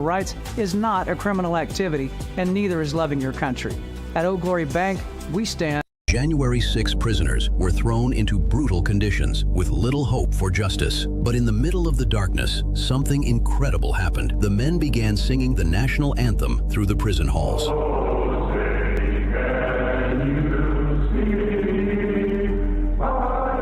rights is not a criminal activity, and neither is loving your country. At Old Glory Bank, we stand. January 6 prisoners were thrown into brutal conditions with little hope for justice. But in the middle of the darkness, something incredible happened. The men began singing the national anthem through the prison halls.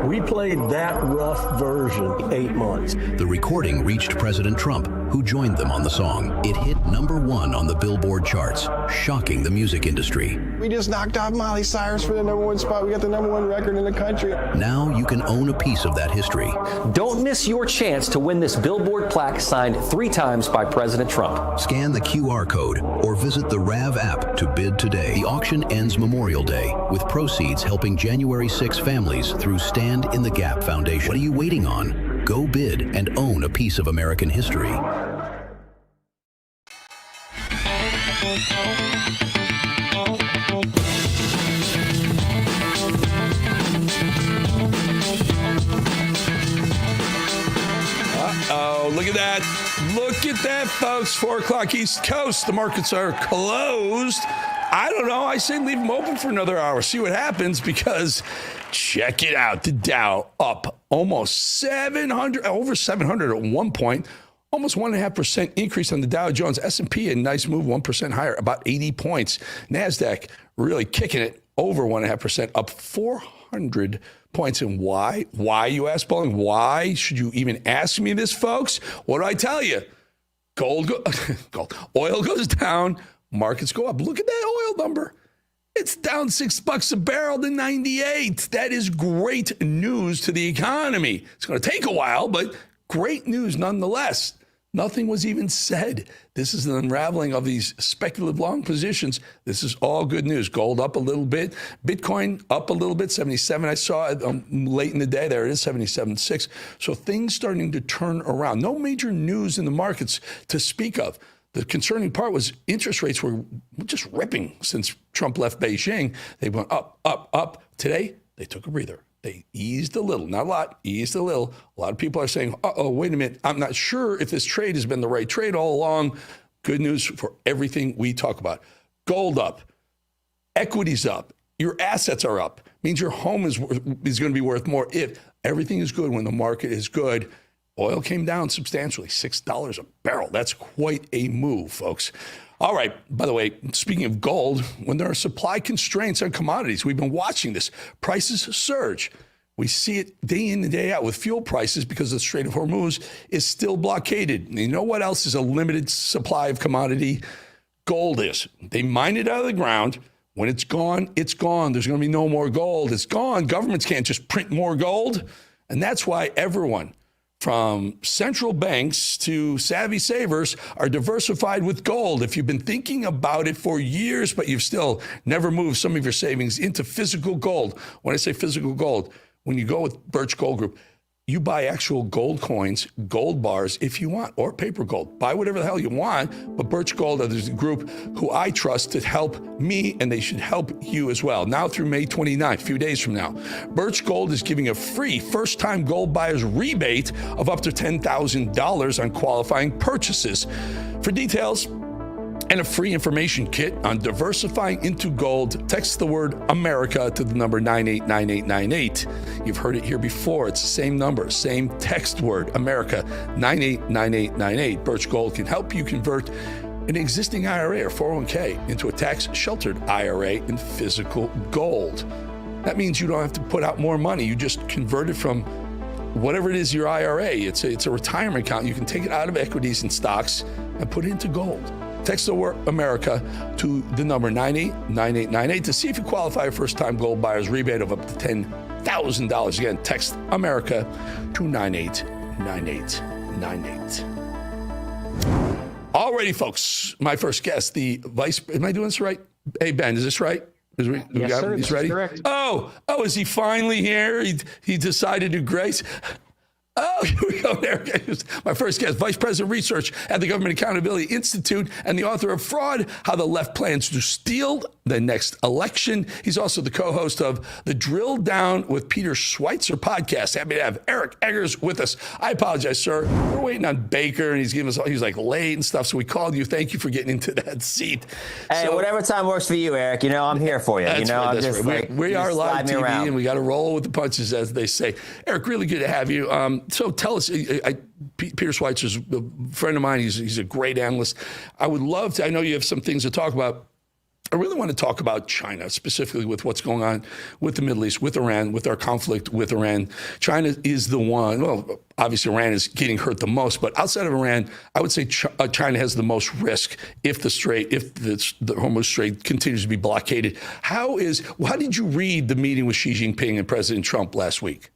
We played that rough version 8 months. The recording reached President Trump, who joined them on the song. It hit #1 on the Billboard charts, shocking the music industry. We just knocked off Miley Cyrus for the #1 spot. We got the #1 record in the country. Now you can own a piece of that history. Don't miss your chance to win this Billboard plaque signed 3 times by President Trump. Scan the QR code or visit the RAV app to bid today. The auction ends Memorial Day, with proceeds helping January 6 families through Stand in the Gap Foundation. What are you waiting on? Go bid and own a piece of American history. Uh-oh, look at that. Look at that, folks. 4 o'clock East Coast. The markets are closed. I don't know. I say leave them open for another hour. See what happens, because check it out. The Dow up almost 700, over 700 at one point. Almost 1.5% increase on the Dow Jones. S&P, a nice move, 1% higher, about 80 points. NASDAQ really kicking it, over 1.5%, up 400 points. And why? Why, you ask, Bolling? Why should you even ask me this, folks? What do I tell you? Gold. Oil goes down, markets go up. Look at that oil number. It's down $6 a barrel to 98. That is great news to the economy. It's going to take a while, but great news nonetheless. Nothing was even said. This is an unraveling of these speculative long positions. This is all good news. Gold up a little bit. Bitcoin up a little bit, 77. I saw it late in the day. There it is, 77.6. So things starting to turn around. No major news in the markets to speak of. The concerning part was interest rates were just ripping since Trump left Beijing. They went up, up, up. Today, they took a breather. They eased a little, not a lot, eased a little. A lot of people are saying, uh-oh, wait a minute. I'm not sure if this trade has been the right trade all along. Good news for everything we talk about. Gold up, equities up, your assets are up. Means your home is going to be worth more if everything is good when the market is good. Oil came down substantially, $6 a barrel. That's quite a move, folks. All right, by the way, speaking of gold, when there are supply constraints on commodities, we've been watching this. Prices surge. We see it day in and day out with fuel prices because the Strait of Hormuz is still blockaded. And you know what else is a limited supply of commodity? Gold is. They mine it out of the ground. When it's gone, it's gone. There's going to be no more gold. It's gone. Governments can't just print more gold. And that's why everyone, from central banks to savvy savers, are diversified with gold. If you've been thinking about it for years, but you've still never moved some of your savings into physical gold. When I say physical gold, when you go with Birch Gold Group, you buy actual gold coins, gold bars if you want, or paper gold. Buy whatever the hell you want, but Birch Gold is a group who I trust to help me, and they should help you as well. Now through May 29th, a few days from now, Birch Gold is giving a free first-time gold buyer's rebate of up to $10,000 on qualifying purchases. For details and a free information kit on diversifying into gold, text the word America to the number 989898. You've heard it here before. It's the same number, same text word, America, 989898. Birch Gold can help you convert an existing IRA or 401k into a tax-sheltered IRA in physical gold. That means you don't have to put out more money. You just convert it from whatever it is, your IRA. It's a retirement account. You can take it out of equities and stocks and put it into gold. Text the word America to the number 989898 to see if you qualify for first-time gold buyer's rebate of up to $10,000. Again, text America to 989898. Alrighty, folks. My first guest, the vice. Am I doing this right? Hey, Ben, is this right? Yes, sir. He's ready. Correct. Oh, is he finally here? He decided to grace. Oh, here we go. There. My first guest, Vice President Research at the Government Accountability Institute and the author of Fraud, How the Left Plans to Steal the next election. He's also the co-host of the Drill Down with Peter Schweitzer podcast. Happy to have Eric Eggers with us. I apologize, sir. We're waiting on Baker, and he was like late and stuff, so we called you. Thank you for getting into that seat. Hey, so, whatever time works for you, Eric. You know, I'm here for you. That's you know, right, I'm just right. like, we are live TV, around. and we got to roll with the punches, as they say. Eric, really good to have you. So tell us, Peter Schweitzer's a friend of mine. He's a great analyst. I would love to, I know you have some things to talk about. I really want to talk about China, specifically with what's going on with the Middle East, with Iran, with our conflict with Iran. China is the one, well, obviously Iran is getting hurt the most, but outside of Iran, I would say China has the most risk if the Hormuz Strait continues to be blockaded. How did you read the meeting with Xi Jinping and President Trump last week?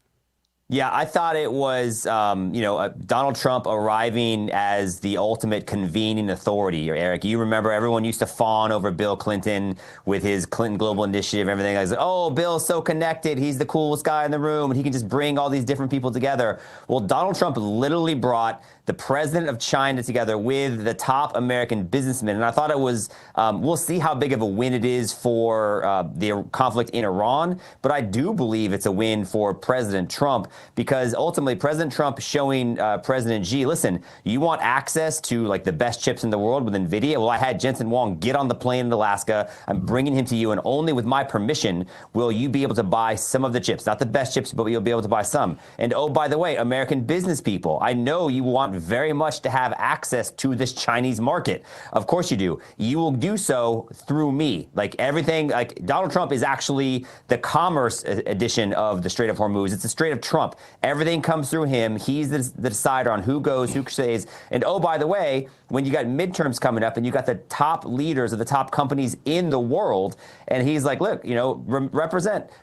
Yeah, I thought it was, Donald Trump arriving as the ultimate convening authority. Eric, you remember everyone used to fawn over Bill Clinton with his Clinton Global Initiative, everything. I was like, oh, Bill's so connected. He's the coolest guy in the room, and he can just bring all these different people together. Well, Donald Trump literally brought the president of China together with the top American businessmen. And I thought it was, we'll see how big of a win it is for the conflict in Iran, but I do believe it's a win for President Trump, because ultimately President Trump showing President Xi, listen, you want access to like the best chips in the world with NVIDIA? Well, I had Jensen Huang get on the plane in Alaska. I'm bringing him to you, and only with my permission will you be able to buy some of the chips, not the best chips, but you'll be able to buy some. And oh, by the way, American business people, I know you want very much to have access to this Chinese market. Of course you do. You will do so through me. Like everything, like Donald Trump is actually the commerce edition of the Strait of Hormuz. It's the Strait of Trump. Everything comes through him. He's the decider on who goes, who stays. And oh, by the way, when you got midterms coming up and you got the top leaders of the top companies in the world, and he's like, look, you know,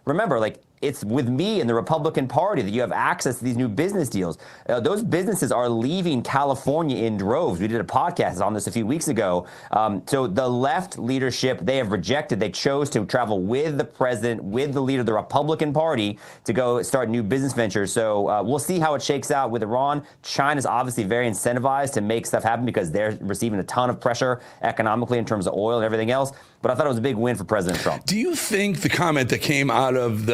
remember, like, it's with me and the Republican Party that you have access to these new business deals. Those businesses are leaving California in droves. We did a podcast on this a few weeks ago. So the left leadership, they have rejected. They chose to travel with the president, with the leader of the Republican Party to go start new business ventures. So we'll see how it shakes out with Iran. China's obviously very incentivized to make stuff happen because they're receiving a ton of pressure economically in terms of oil and everything else. But I thought it was a big win for President Trump. Do you think the comment that came out of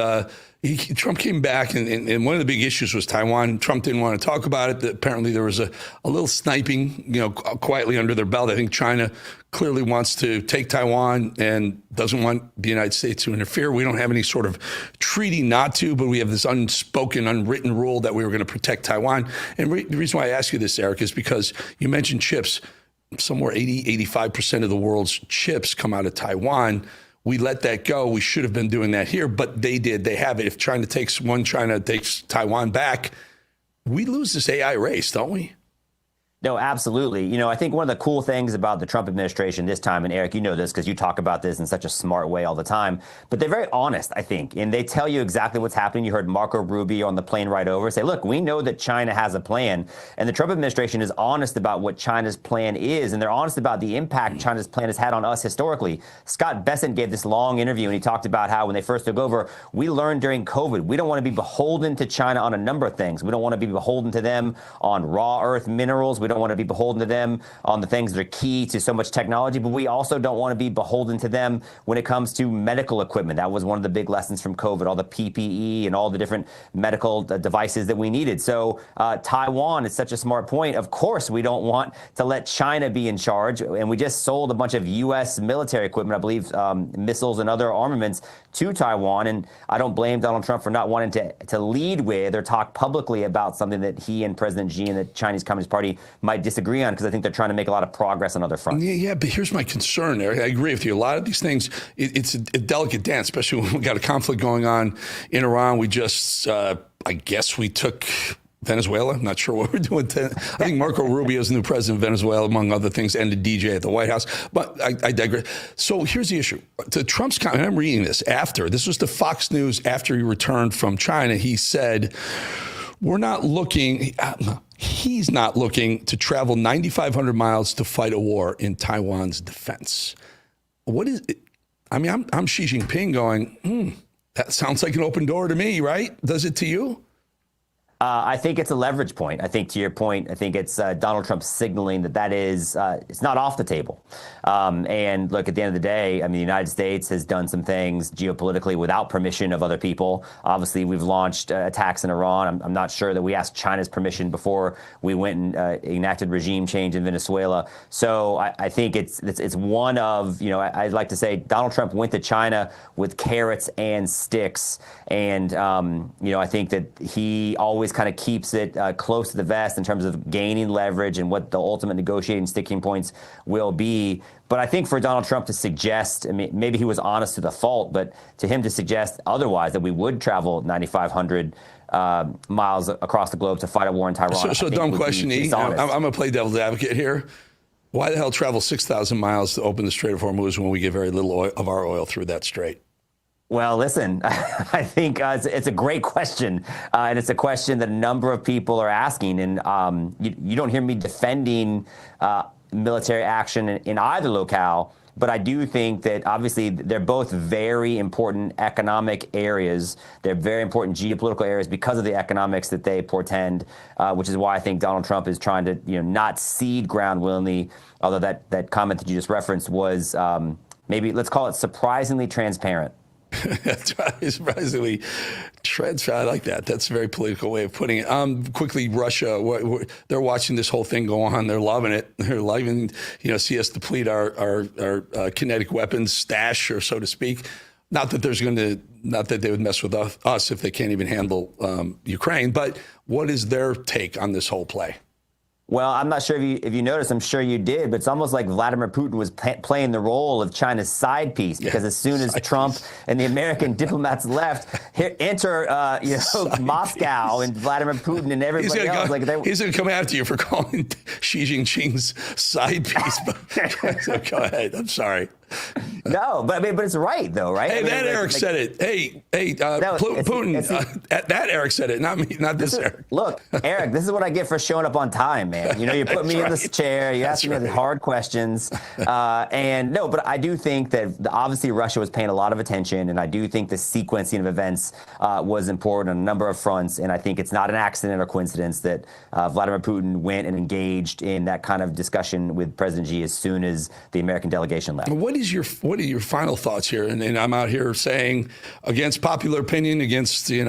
Trump came back and one of the big issues was Taiwan. Trump didn't want to talk about it. Apparently there was a little sniping, quietly under their belt. I think China clearly wants to take Taiwan and doesn't want the United States to interfere. We don't have any sort of treaty not to, but we have this unspoken, unwritten rule that we were going to protect Taiwan. And the reason why I ask you this, Eric, is because you mentioned chips. Somewhere 85% of the world's chips come out of Taiwan. We let that go. We should have been doing that here, but they did. They have it. If China takes Taiwan back, we lose this AI race, don't we? No, absolutely. I think one of the cool things about the Trump administration this time, and Eric, you know this because you talk about this in such a smart way all the time, but they're very honest, I think, and they tell you exactly what's happening. You heard Marco Rubio on the plane ride over say, look, we know that China has a plan, and the Trump administration is honest about what China's plan is, and they're honest about the impact China's plan has had on us historically. Scott Bessent gave this long interview, and he talked about how when they first took over, we learned during COVID, we don't want to be beholden to China on a number of things. We don't want to be beholden to them on raw earth minerals. We don't want to be beholden to them on the things that are key to so much technology, but we also don't want to be beholden to them when it comes to medical equipment. That was one of the big lessons from COVID, all the PPE and all the different medical devices that we needed. So Taiwan is such a smart point. Of course, we don't want to let China be in charge. And we just sold a bunch of U.S. military equipment, I believe, missiles and other armaments to Taiwan. And I don't blame Donald Trump for not wanting to lead with or talk publicly about something that he and President Xi and the Chinese Communist Party might disagree on, because I think they're trying to make a lot of progress on other fronts. Yeah, but here's my concern, Eric. I agree with you. A lot of these things, it's a delicate dance, especially when we got a conflict going on in Iran. We just, I guess we took Venezuela. I'm not sure what we're doing. I think Marco Rubio is the new president of Venezuela, among other things, and the DJ at the White House. But I digress. So here's the issue. To Trump's comment, I'm reading this was the Fox News after he returned from China. He said, he's not looking to travel 9,500 miles to fight a war in Taiwan's defense. What is it? I mean, I'm Xi Jinping going, that sounds like an open door to me, right? Does it to you? I think it's a leverage point. I think to your point, I think it's Donald Trump signaling that is, it's not off the table. And look, at the end of the day, I mean, the United States has done some things geopolitically without permission of other people. Obviously, we've launched attacks in Iran. I'm not sure that we asked China's permission before we went and enacted regime change in Venezuela. So I think it's one of, I'd like to say Donald Trump went to China with carrots and sticks. And, I think that he always kind of keeps it close to the vest in terms of gaining leverage and what the ultimate negotiating sticking points will be. But I think for Donald Trump to suggest, I mean, maybe he was honest to the fault, but to him to suggest otherwise, that we would travel 9,500 miles across the globe to fight a war in Taiwan. So dumb question, E. I'm going to play devil's advocate here. Why the hell travel 6,000 miles to open the Strait of Hormuz when we get very little of our oil through that strait? Well, listen, I think it's a great question, and it's a question that a number of people are asking. And you don't hear me defending military action in either locale, but I do think that obviously they're both very important economic areas. They're very important geopolitical areas because of the economics that they portend, which is why I think Donald Trump is trying to not cede ground willingly, although that comment that you just referenced was maybe, let's call it, surprisingly transparent. That's right. Surprisingly transparent. I like that. That's a very political way of putting it. Quickly, Russia, they're watching this whole thing go on. They're loving it. They're loving, see us deplete our kinetic weapons stash, or so to speak. Not that they would mess with us if they can't even handle Ukraine. But what is their take on this whole play? Well, I'm not sure if you noticed, I'm sure you did, but it's almost like Vladimir Putin was playing the role of China's side piece, because as soon as Trump and the American diplomats left, enter Moscow and Vladimir Putin and everybody else. He's going to come after you for calling Xi Jinping's side piece. So go ahead. I'm sorry. No, but it's right though, right? Hey, Eric said it. Hey, Putin. That Eric said it, not me, not this Eric. Look, Eric, this is what I get for showing up on time, man. You put me in this chair, you ask me the hard questions, and no, but I do think that obviously Russia was paying a lot of attention, and I do think the sequencing of events was important on a number of fronts, and I think it's not an accident or coincidence that Vladimir Putin went and engaged in that kind of discussion with President Xi as soon as the American delegation left. What are your final thoughts here? And I'm out here saying, against popular opinion, against the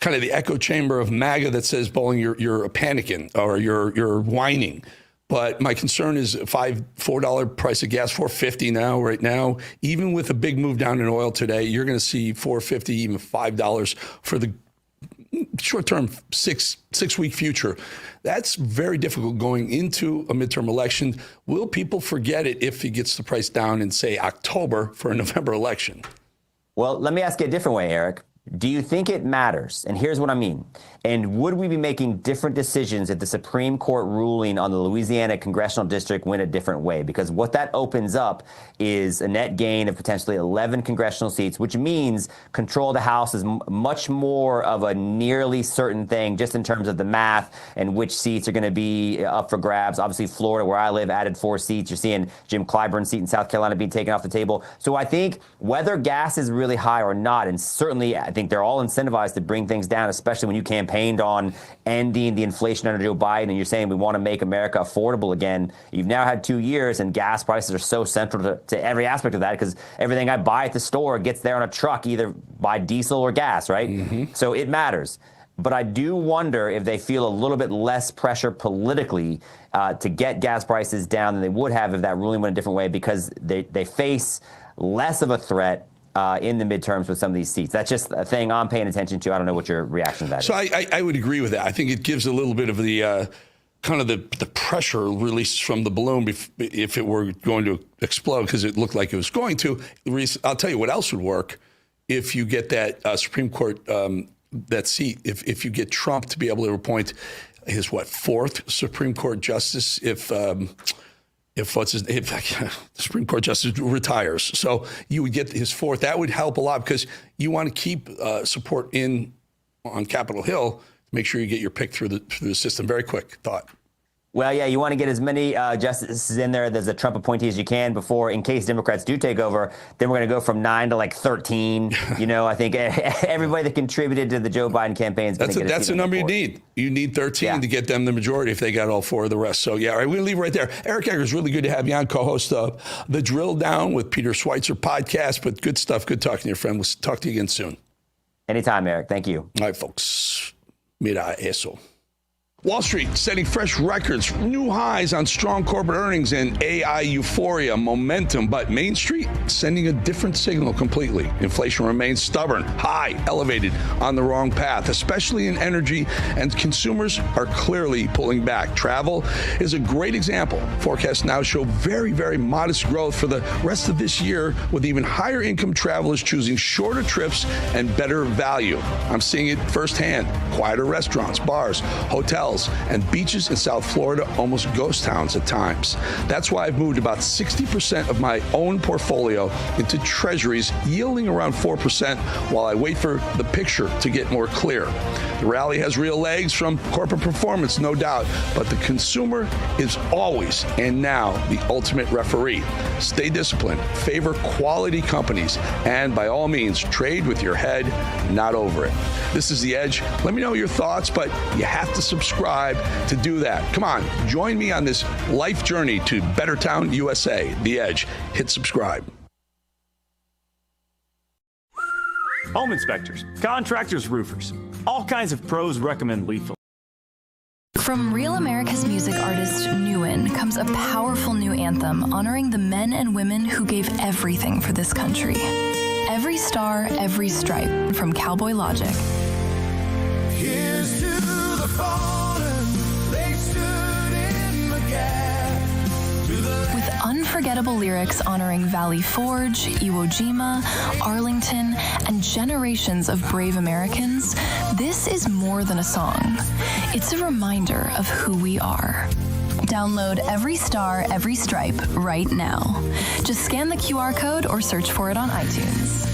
kind of the echo chamber of MAGA that says, Bolling, you're panicking or you're whining. But my concern is $4 price of gas, $4.50 right now. Even with a big move down in oil today, you're going to see $4.50, even $5 for the short-term 6-week future. That's very difficult going into a midterm election. Will people forget it if he gets the price down in, say, October for a November election? Well, let me ask you a different way, Eric. Do you think it matters? And here's what I mean. And would we be making different decisions if the Supreme Court ruling on the Louisiana congressional district went a different way? Because what that opens up is a net gain of potentially 11 congressional seats, which means control of the House is much more of a nearly certain thing, just in terms of the math and which seats are going to be up for grabs. Obviously, Florida, where I live, added 4 seats. You're seeing Jim Clyburn's seat in South Carolina being taken off the table. So I think whether gas is really high or not, and certainly I think they're all incentivized to bring things down, especially when you campaign on ending the inflation under Joe Biden and you're saying we want to make America affordable again. You've now had 2 years and gas prices are so central to every aspect of that, because everything I buy at the store gets there on a truck, either by diesel or gas, right? Mm-hmm. So it matters. But I do wonder if they feel a little bit less pressure politically to get gas prices down than they would have if that ruling went a different way, because they face less of a threat in the midterms with some of these seats. That's just a thing I'm paying attention to. I don't know what your reaction to that is. So I would agree with that. I think it gives a little bit of the kind of the pressure released from the balloon if it were going to explode, because it looked like it was going to. I'll tell you what else would work if you get that Supreme Court, that seat, if you get Trump to be able to appoint his, 4th Supreme Court justice, if the Supreme Court justice retires. So you would get his 4th. That would help a lot, because you want to keep support on Capitol Hill to make sure you get your pick through the system. Very quick thought. Well, yeah, you want to get as many justices in there as the Trump appointees as you can before, in case Democrats do take over, then we're going to go from 9 to like 13. I think everybody that contributed to the Joe Biden campaign is going to get That's the number you need. You need 13 to get them the majority if they got all 4 of the rest. So, yeah, all right, we're going to leave it right there. Eric Eggers, really good to have you on, co-host of The Drill Down with Peter Schweitzer podcast. But good stuff. Good talking to your friend. We'll talk to you again soon. Anytime, Eric. Thank you. All right, folks. Mira eso. Wall Street setting fresh records, new highs on strong corporate earnings and AI euphoria, momentum. But Main Street sending a different signal completely. Inflation remains stubborn, high, elevated, on the wrong path, especially in energy, and consumers are clearly pulling back. Travel is a great example. Forecasts now show very, very modest growth for the rest of this year, with even higher income travelers choosing shorter trips and better value. I'm seeing it firsthand. Quieter restaurants, bars, hotels, and beaches in South Florida, almost ghost towns at times. That's why I've moved about 60% of my own portfolio into treasuries, yielding around 4% while I wait for the picture to get more clear. The rally has real legs from corporate performance, no doubt, but the consumer is always and now the ultimate referee. Stay disciplined, favor quality companies, and by all means, trade with your head, not over it. This is The Edge. Let me know your thoughts, but you have to subscribe to do that. Come on, join me on this life journey to Better Town, USA. The Edge. Hit subscribe. Home inspectors, contractors, roofers, all kinds of pros recommend Lethal. From Real America's music artist Newen comes a powerful new anthem honoring the men and women who gave everything for this country. Every Star, Every Stripe from Cowboy Logic. Here's to the fallen, they stood in the gap. With unforgettable lyrics honoring Valley Forge, Iwo Jima, Arlington, and generations of brave Americans, this is more than a song. It's a reminder of who we are. Download Every Star, Every Stripe right now. Just scan the QR code or search for it on iTunes.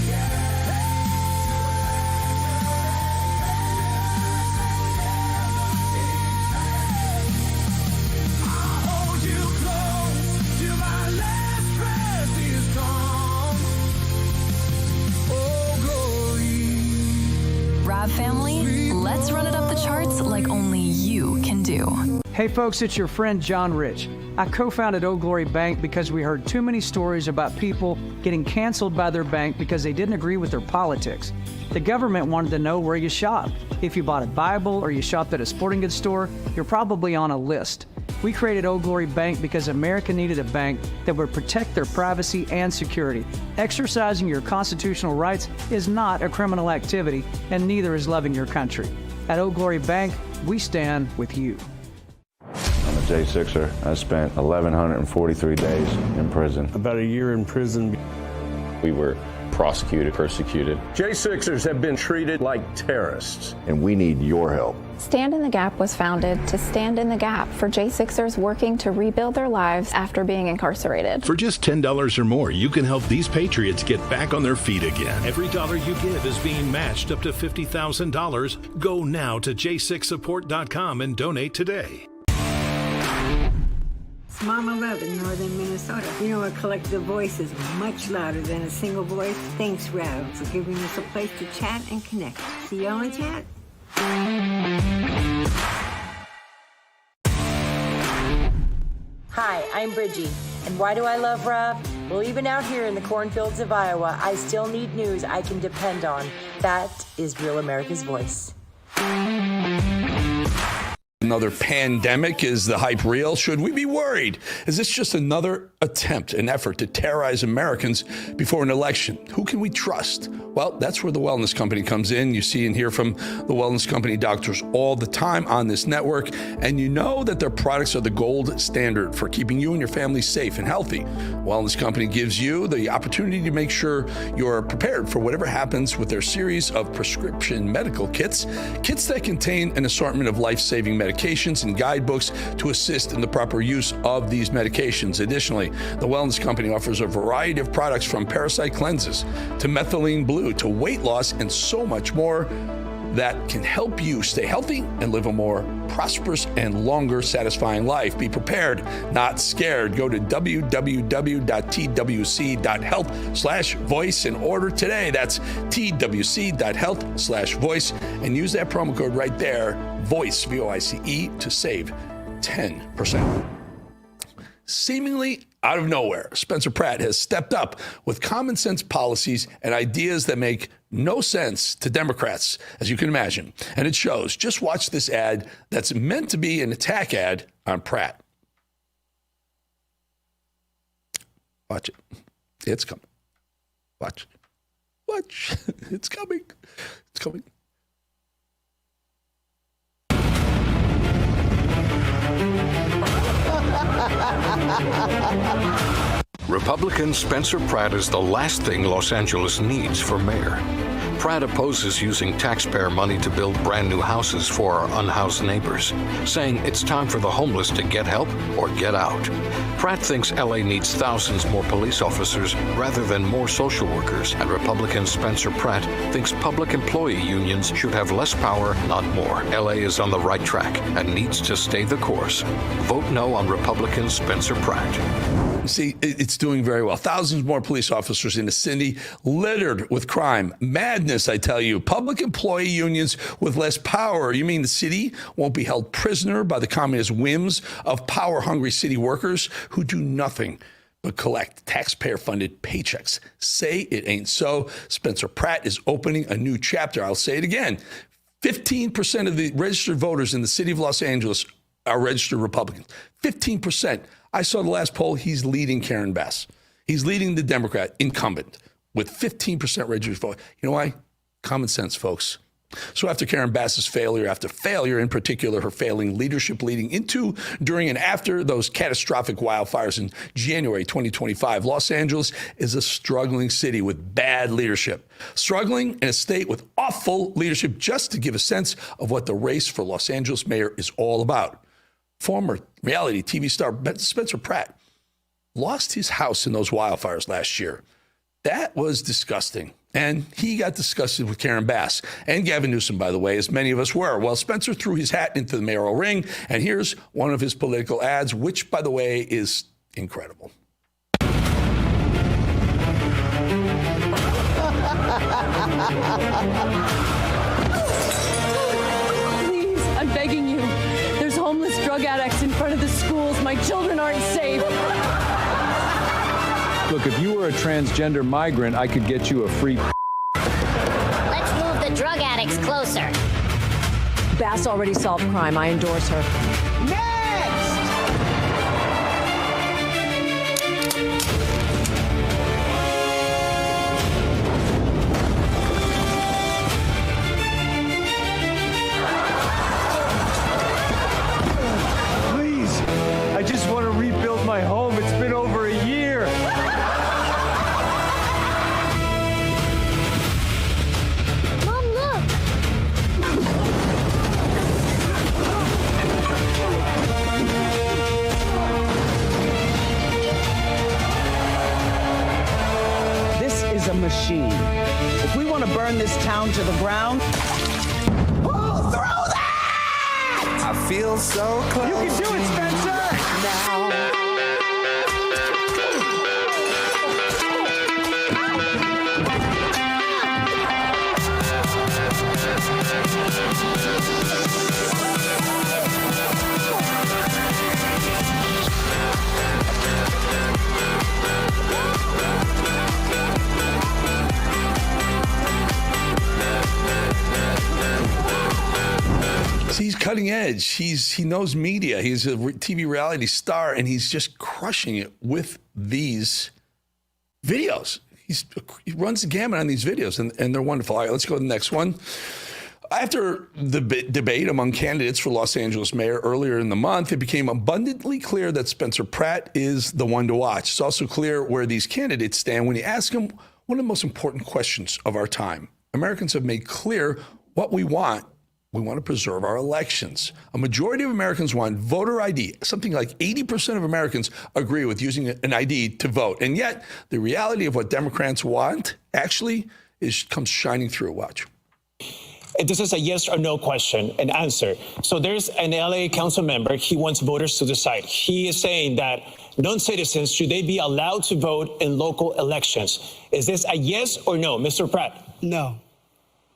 Family, let's run it up the charts like only you can do. Hey folks, it's your friend John Rich. I co-founded Old Glory Bank because we heard too many stories about people getting canceled by their bank because they didn't agree with their politics. The government wanted to know where you shop. If you bought a Bible or you shopped at a sporting goods store, you're probably on a list. We created Old Glory Bank because America needed a bank that would protect their privacy and security. Exercising your constitutional rights is not a criminal activity, and neither is loving your country. At Old Glory Bank, we stand with you. I'm a J6er. I spent 1,143 days in prison. About a year in prison. We were prosecuted, persecuted. J6ers have been treated like terrorists. And we need your help. Stand in the Gap was founded to stand in the gap for J6ers working to rebuild their lives after being incarcerated. For just $10 or more, you can help these patriots get back on their feet again. Every dollar you give is being matched up to $50,000. Go now to j6support.com and donate today. It's Mama Love in northern Minnesota. You know, a collective voice is much louder than a single voice. Thanks, Rav, for giving us a place to chat and connect. See y'all in chat. Hi, I'm Bridgie. And why do I love Rav? Well, even out here in the cornfields of Iowa, I still need news I can depend on. That is Real America's Voice. Another pandemic. Is the hype real? Should we be worried? Is this just another attempt, an effort to terrorize Americans before an election? Who can we trust? Well, that's where the wellness company comes in. You see and hear from the wellness company doctors all the time on this network, and you know that their products are the gold standard for keeping you and your family safe and healthy. Wellness company gives you the opportunity to make sure you're prepared for whatever happens with their series of prescription medical kits that contain an assortment of life-saving medications and guidebooks to assist in the proper use of these medications. Additionally, the wellness company offers a variety of products from parasite cleanses to methylene blue to weight loss and so much more. that can help you stay healthy and live a more prosperous and longer satisfying life. Be prepared, not scared. Go to www.twc.health/voice and order today. That's twc.health/voice and use that promo code right there, VOICE, VOICE, to save 10%. Seemingly out of nowhere, Spencer Pratt has stepped up with common sense policies and ideas that make no sense to Democrats, as you can imagine. And it shows. Just watch this ad that's meant to be an attack ad on Pratt. Watch it. It's coming. Watch. Watch. It's coming. It's coming. Republican Spencer Pratt is the last thing Los Angeles needs for mayor. Pratt opposes using taxpayer money to build brand new houses for our unhoused neighbors, saying it's time for the homeless to get help or get out. Pratt thinks LA needs thousands more police officers rather than more social workers, and Republican Spencer Pratt thinks public employee unions should have less power, not more. LA is on the right track and needs to stay the course. Vote no on Republican Spencer Pratt. See, it's doing very well. Thousands more police officers in a city littered with crime. Madness, I tell you. Public employee unions with less power. You mean the city won't be held prisoner by the communist whims of power-hungry city workers who do nothing but collect taxpayer-funded paychecks? Say it ain't so. Spencer Pratt is opening a new chapter. I'll say it again. 15% of the registered voters in the city of Los Angeles are registered Republicans. 15%. I saw the last poll. He's leading Karen Bass. He's leading the Democrat incumbent with 15% registered vote. You know why? Common sense, folks. So after Karen Bass's failure, after failure, in particular, her failing leadership leading into, during, and after those catastrophic wildfires in January 2025, Los Angeles is a struggling city with bad leadership. Struggling in a state with awful leadership. Just to give a sense of what the race for Los Angeles mayor is all about. Former reality TV star Spencer Pratt lost his house in those wildfires last year. That was disgusting. And he got disgusted with Karen Bass and Gavin Newsom, by the way, as many of us were. Well, Spencer threw his hat into the mayoral ring, and here's one of his political ads, which, by the way, is incredible. Please, I'm begging you. There's homeless drug addicts in front of the schools. My children aren't safe. Look, if you were a transgender migrant, I could get you a free. Let's move the drug addicts closer. Bass already solved crime. I endorse her. Please, I just want to rebuild my home. It's been over a year. Mom, look. This is a machine. If we want to burn this town to the ground, pull through that! I feel so close. You can do it, Spencer! Now. He's cutting edge. He knows media. He's a TV reality star, and he's just crushing it with these videos. He runs the gamut on these videos, and they're wonderful. All right, let's go to the next one. After the debate among candidates for Los Angeles mayor earlier in the month, it became abundantly clear that Spencer Pratt is the one to watch. It's also clear where these candidates stand when you ask them one of the most important questions of our time. Americans have made clear what we want. We want to preserve our elections. A majority of Americans want voter ID. Something like 80% of Americans agree with using an ID to vote. And yet, the reality of what Democrats want actually comes shining through. Watch. This is a yes or no question and answer. So there's an LA council member. He wants voters to decide. He is saying that non-citizens, should they be allowed to vote in local elections? Is this a yes or no, Mr. Pratt? No.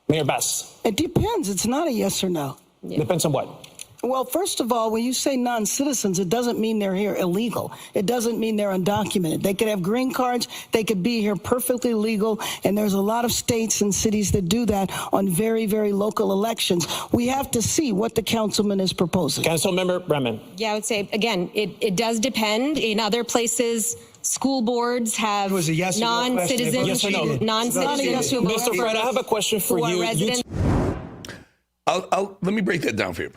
Mayor Bass? It depends. It's not a yes or no. Depends on what? Well, first of all, when you say non-citizens, it doesn't mean they're here illegal. It doesn't mean they're undocumented. They could have green cards. They could be here perfectly legal. And there's a lot of states and cities that do that on very, very local elections. We have to see what the councilman is proposing. Councilmember Bremen. Yeah, I would say, again, it does depend. In other places, school boards have non-citizens. Yes or no? Non-citizens who vote Mr. Pratt, I have a question for you. Let me break that down for you.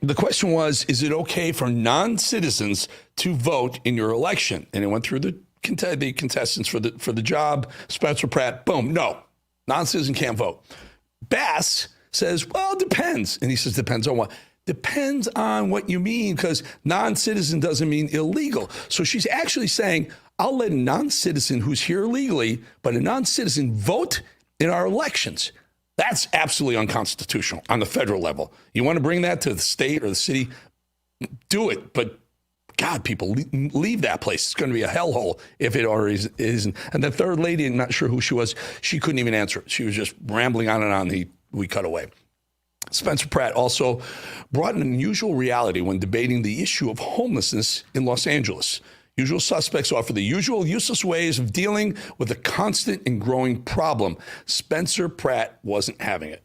The question was, is it okay for non-citizens to vote in your election? And it went through the contestants for the job. Spencer Pratt, boom, no. Non-citizen can't vote. Bass says, well, it depends. And he says, depends on what? Depends on what you mean, because non-citizen doesn't mean illegal. So she's actually saying, I'll let a non-citizen who's here legally, but a non-citizen vote in our elections. That's absolutely unconstitutional on the federal level. You want to bring that to the state or the city, do it. But God, people, leave that place. It's going to be a hellhole if it already isn't. And the third lady, I'm not sure who she was, she couldn't even answer it. She was just rambling on and on. We cut away. Spencer Pratt also brought an unusual reality when debating the issue of homelessness in Los Angeles. Usual suspects offer the usual useless ways of dealing with a constant and growing problem. Spencer Pratt wasn't having it.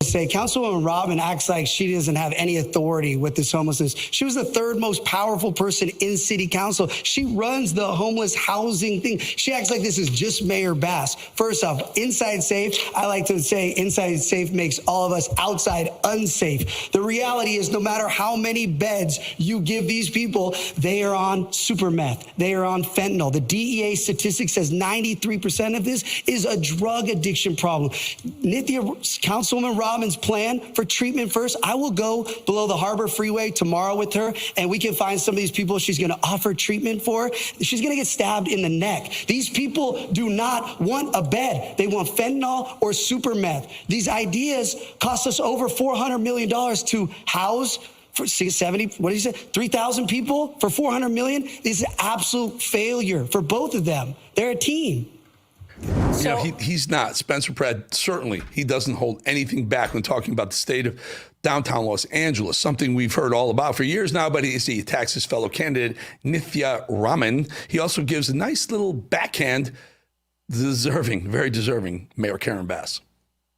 Say Councilwoman Robin acts like she doesn't have any authority with this homelessness. She was the third most powerful person in city council. She runs the homeless housing thing. She acts like this is just Mayor Bass. First off, inside safe. I like to say inside safe makes all of us outside unsafe. The reality is no matter how many beds you give these people, they are on super meth. They are on fentanyl. The DEA statistic says 93% of this is a drug addiction problem. Councilwoman Robin's plan for treatment first. I will go below the Harbor Freeway tomorrow with her, and we can find some of these people she's going to offer treatment for. She's going to get stabbed in the neck. These people do not want a bed. They want fentanyl or super meth. These ideas cost us over $400 million to house for 70, what did you say, 3,000 people for $400 million? This is an absolute failure for both of them. They're a team. So, he's not. Spencer Pratt, certainly, he doesn't hold anything back when talking about the state of downtown Los Angeles, something we've heard all about for years now, but he attacks his fellow candidate, Nithya Raman. He also gives a nice little backhand, very deserving Mayor Karen Bass.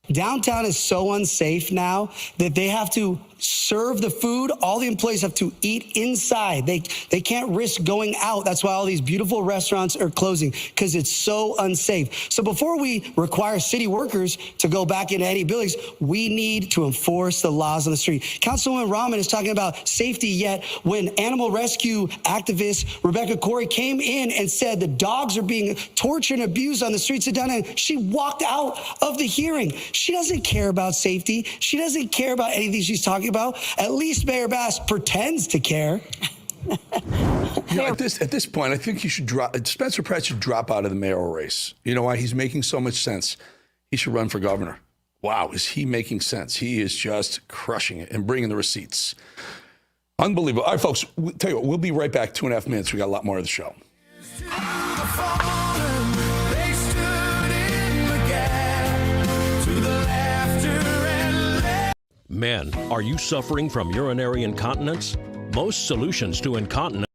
Downtown is so unsafe now that they have to serve the food. All the employees have to eat inside. They can't risk going out. That's why all these beautiful restaurants are closing, because it's so unsafe. So before we require city workers to go back into any buildings, we need to enforce the laws on the street. Councilwoman Rahman is talking about safety, yet when animal rescue activist Rebecca Corey came in and said the dogs are being tortured and abused on the streets of downtown, she walked out of the hearing. She doesn't care about safety. She doesn't care about anything she's talking about. At least Mayor Bass pretends to care. At this point, I think Spencer Pratt should drop out of the mayoral race. You know why? He's making so much sense. He should run for governor. Wow, is he making sense? He is just crushing it and bringing the receipts. Unbelievable. All right, folks, tell you what, we'll be right back. 2.5 minutes. We got a lot more of the show. Men, are you suffering from urinary incontinence? Most solutions to incontinence.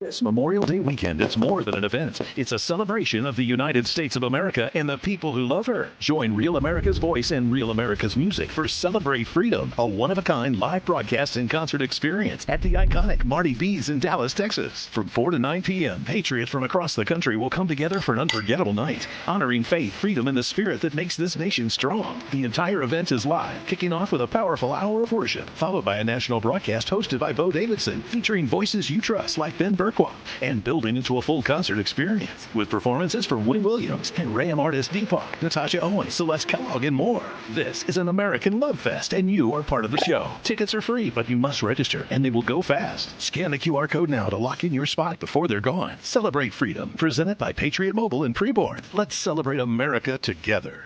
This Memorial Day weekend, it's more than an event. It's a celebration of the United States of America and the people who love her. Join Real America's Voice and Real America's Music for Celebrate Freedom, a one-of-a-kind live broadcast and concert experience at the iconic Marty B's in Dallas, Texas. From 4 to 9 p.m., patriots from across the country will come together for an unforgettable night, honoring faith, freedom, and the spirit that makes this nation strong. The entire event is live, kicking off with a powerful hour of worship, followed by a national broadcast hosted by Bo Davidson, featuring voices you trust like Ben Burke Iroquois and building into a full concert experience with performances from Willie Williams and Ram artist Deepak, Natasha Owens, Celeste Kellogg, and more. This is an American Love Fest, and you are part of the show. Tickets are free, but you must register, and they will go fast. Scan the QR code now to lock in your spot before they're gone. Celebrate freedom, presented by Patriot Mobile and Preborn. Let's celebrate America together.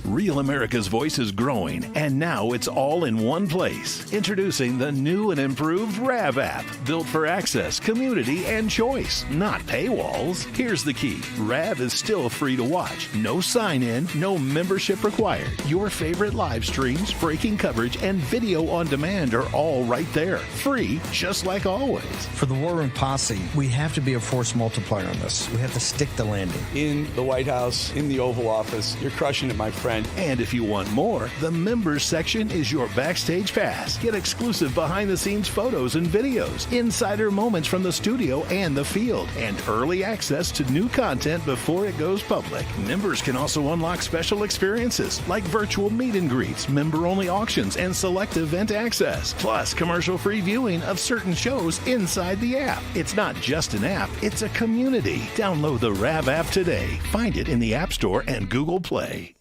Real America's Voice is growing, and now it's all in one place. Introducing the new and improved RAV app, built for access, community, and choice, not paywalls. Here's the key. RAV is still free to watch. No sign-in, no membership required. Your favorite live streams, breaking coverage, and video on demand are all right there. Free, just like always. For the War Room Posse, we have to be a force multiplier on this. We have to stick the landing. In the White House, in the Oval Office, you're crushing it, my friend. And if you want more, the members section is your backstage pass. Get exclusive behind-the-scenes photos and videos, insider moments from the studio and the field, and early access to new content before it goes public. Members can also unlock special experiences like virtual meet and greets, member-only auctions, and select event access. Plus, commercial-free viewing of certain shows inside the app. It's not just an app, it's a community. Download the RAV app today. Find it in the App Store and Google Play.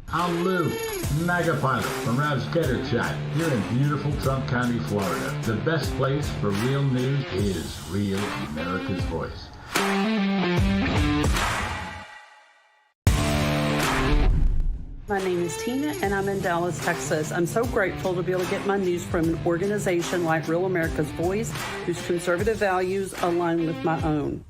I'm Lou, MAGA pilot from Rav's Gator Chat here in beautiful Trump County, Florida. The best place for real news is Real America's Voice. My name is Tina, and I'm in Dallas, Texas. I'm so grateful to be able to get my news from an organization like Real America's Voice, whose conservative values align with my own.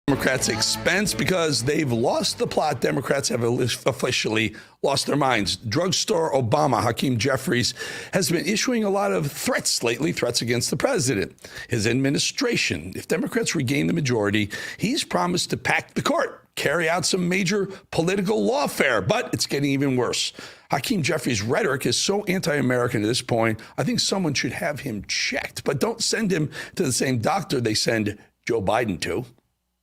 Democrats' expense because they've lost the plot. Democrats have officially lost their minds. Drugstore Obama, Hakeem Jeffries, has been issuing a lot of threats lately, threats against the president, his administration. If Democrats regain the majority, he's promised to pack the court, carry out some major political lawfare, but it's getting even worse. Hakeem Jeffries' rhetoric is so anti-American at this point, I think someone should have him checked, but don't send him to the same doctor they send Joe Biden to.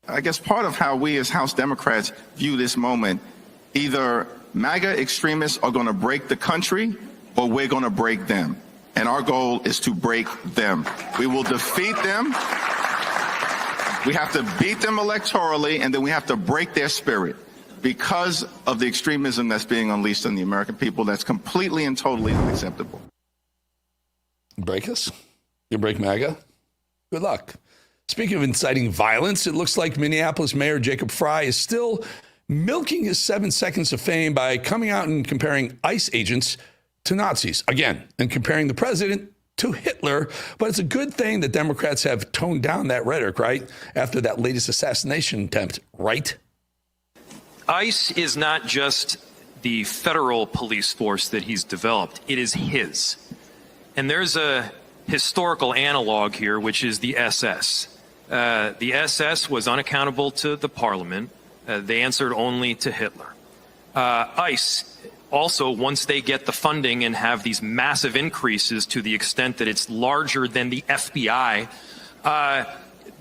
I guess part of how we as House Democrats view this moment, either MAGA extremists are going to break the country or we're going to break them. And our goal is to break them. We will defeat them. We have to beat them electorally, and then we have to break their spirit because of the extremism that's being unleashed on the American people. That's completely and totally unacceptable. Break us? You break MAGA? Good luck. Speaking of inciting violence, it looks like Minneapolis Mayor Jacob Frey is still milking his 7 seconds of fame by coming out and comparing ICE agents to Nazis again, and comparing the president to Hitler. But it's a good thing that Democrats have toned down that rhetoric, right? After that latest assassination attempt, right? ICE is not just the federal police force that he's developed. It is his. And there's a historical analog here, which is the SS. The SS was unaccountable to the parliament. They answered only to Hitler. ICE also, once they get the funding and have these massive increases to the extent that it's larger than the FBI,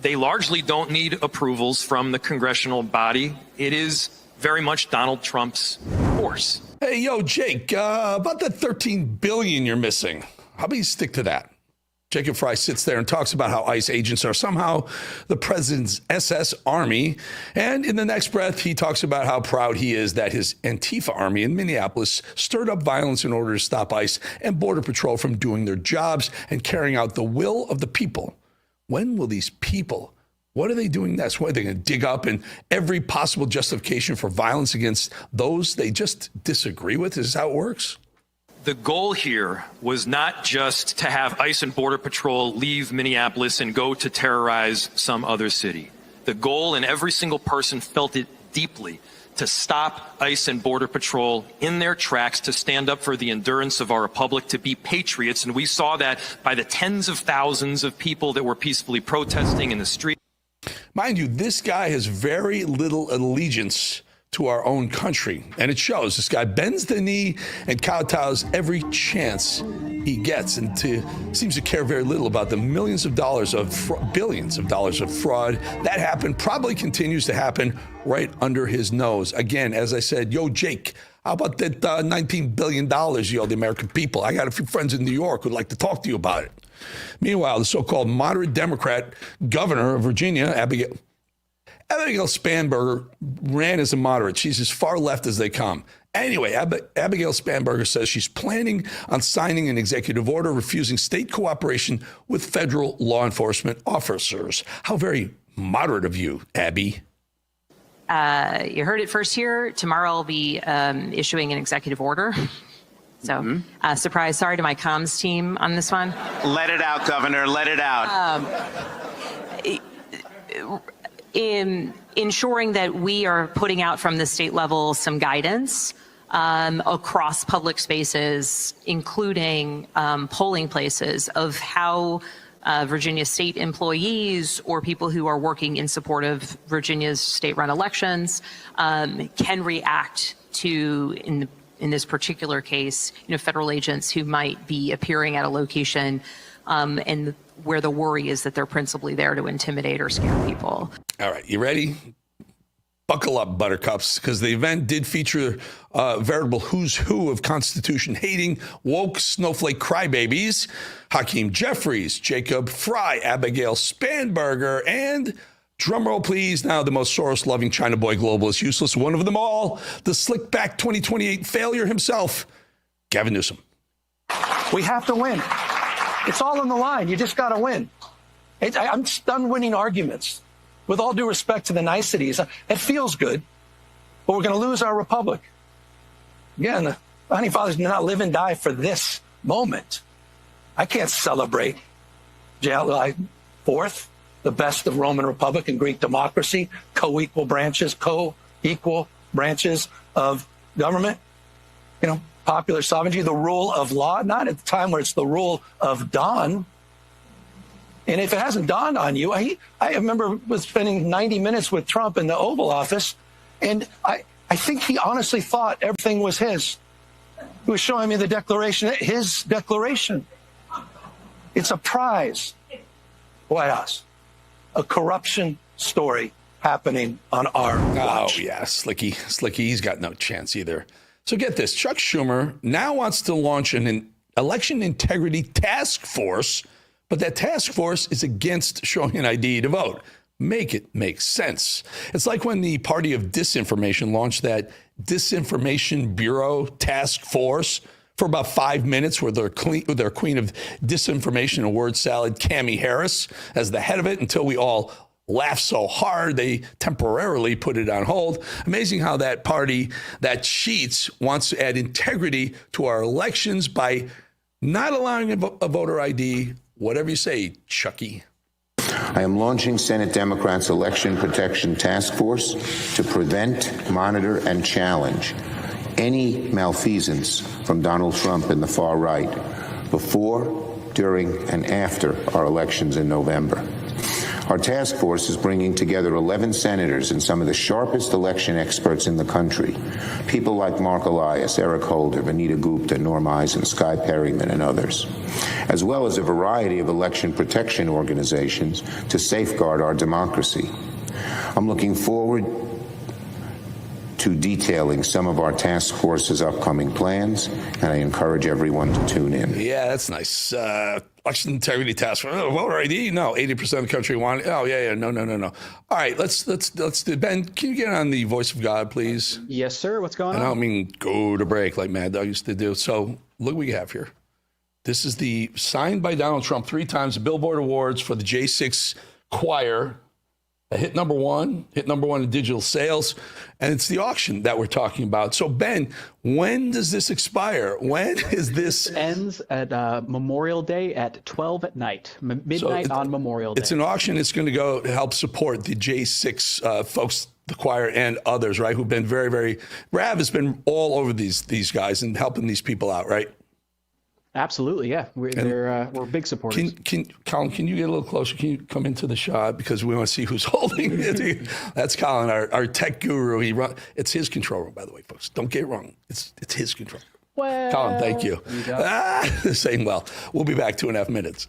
they largely don't need approvals from the congressional body. It is very much Donald Trump's force. Hey, yo, Jake, about that $13 billion you're missing, how about you stick to that? Jacob Frey sits there and talks about how ICE agents are somehow the president's SS army. And in the next breath, he talks about how proud he is that his Antifa army in Minneapolis stirred up violence in order to stop ICE and Border Patrol from doing their jobs and carrying out the will of the people. When will these people, what are they doing next? What are they going to dig up in every possible justification for violence against those they just disagree with? Is this how it works? The goal here was not just to have ICE and Border Patrol leave Minneapolis and go to terrorize some other city. The goal, and every single person felt it deeply, to stop ICE and Border Patrol in their tracks, to stand up for the endurance of our republic, to be patriots. And we saw that by the tens of thousands of people that were peacefully protesting in the street. Mind you, this guy has very little allegiance to our own country. And it shows. This guy bends the knee and kowtows every chance he gets, and seems to care very little about the billions of dollars of fraud that happened, probably continues to happen right under his nose. Again, as I said, yo, Jake, how about that $19 billion you owe the American people? I got a few friends in New York who'd like to talk to you about it. Meanwhile, the so-called moderate Democrat governor of Virginia, Abigail Spanberger, ran as a moderate. She's as far left as they come. Anyway, Abigail Spanberger says she's planning on signing an executive order refusing state cooperation with federal law enforcement officers. How very moderate of you, Abby. You heard it first here. Tomorrow I'll be issuing an executive order. So, surprise, sorry to my comms team on this one. Let it out, Governor, let it out. In ensuring that we are putting out from the state level some guidance across public spaces, including polling places, of how Virginia state employees or people who are working in support of Virginia's state-run elections can react to, in this particular case, federal agents who might be appearing at a location and where the worry is that they're principally there to intimidate or scare people. All right, you ready? Buckle up, buttercups, because the event did feature a veritable who's who of Constitution-hating, woke snowflake crybabies: Hakeem Jeffries, Jacob Fry, Abigail Spanberger, and, drumroll please, now the most Soros-loving China boy globalist useless one of them all, the slick-back 2028 failure himself, Gavin Newsom. We have to win. It's all on the line. You just got to win. I'm done winning arguments. With all due respect to the niceties, it feels good, but we're going to lose our republic. Again, the founding fathers did not live and die for this moment. I can't celebrate July 4th, the best of Roman Republic and Greek democracy, co-equal branches of government, popular sovereignty, the rule of law, not at the time where it's the rule of dawn. And if it hasn't dawned on you, I remember spending 90 minutes with Trump in the Oval Office, and I think he honestly thought everything was his. He was showing me the declaration, his declaration. It's a prize, White House, a corruption story happening on our watch. Oh, yeah, Slicky, he's got no chance either. So get this, Chuck Schumer now wants to launch an election integrity task force, but that task force is against showing an ID to vote. Make it make sense. It's like when the party of disinformation launched that Disinformation Bureau task force for about 5 minutes with their queen of disinformation and word salad, Cammie Harris, as the head of it, until we all laughed so hard they temporarily put it on hold. Amazing how that party that cheats wants to add integrity to our elections by not allowing a voter ID. Whatever you say, Chucky. I am launching Senate Democrats' Election Protection Task Force to prevent, monitor, and challenge any malfeasance from Donald Trump and the far right before, during, and after our elections in November. Our task force is bringing together 11 senators and some of the sharpest election experts in the country, people like Mark Elias, Eric Holder, Vanita Gupta, Norm Eisen, Skye Perryman, and others, as well as a variety of election protection organizations to safeguard our democracy. I'm looking forward to detailing some of our task force's upcoming plans, and I encourage everyone to tune in. Yeah, that's nice. Election integrity task force. Voter ID? No, 80% of the country want it. Oh, yeah, no. All right, let's do. Ben, can you get on the voice of God, please? Yes, sir. What's going on? I don't mean go to break like Mad Dog used to do. So look what we have here. This is the signed by Donald Trump 3 times the Billboard Awards for the J6 Choir. A hit number one in digital sales, and it's the auction that we're talking about. So, Ben, when does this expire? When is this? It ends at Memorial Day at 12 at night, midnight on Memorial Day. It's an auction. It's going to go to help support the J6 folks, the choir, and others, right, who've been very, very, Rav has been all over these guys and helping these people out, right? Absolutely, yeah. We're big supporters. Colin, can you get a little closer? Can you come into the shot because we want to see who's holding it? That's Colin, our tech guru. It's his control room, by the way, folks. Don't get it wrong. It's his control. Well, Colin, thank you. Saying well. We'll be back 2.5 minutes.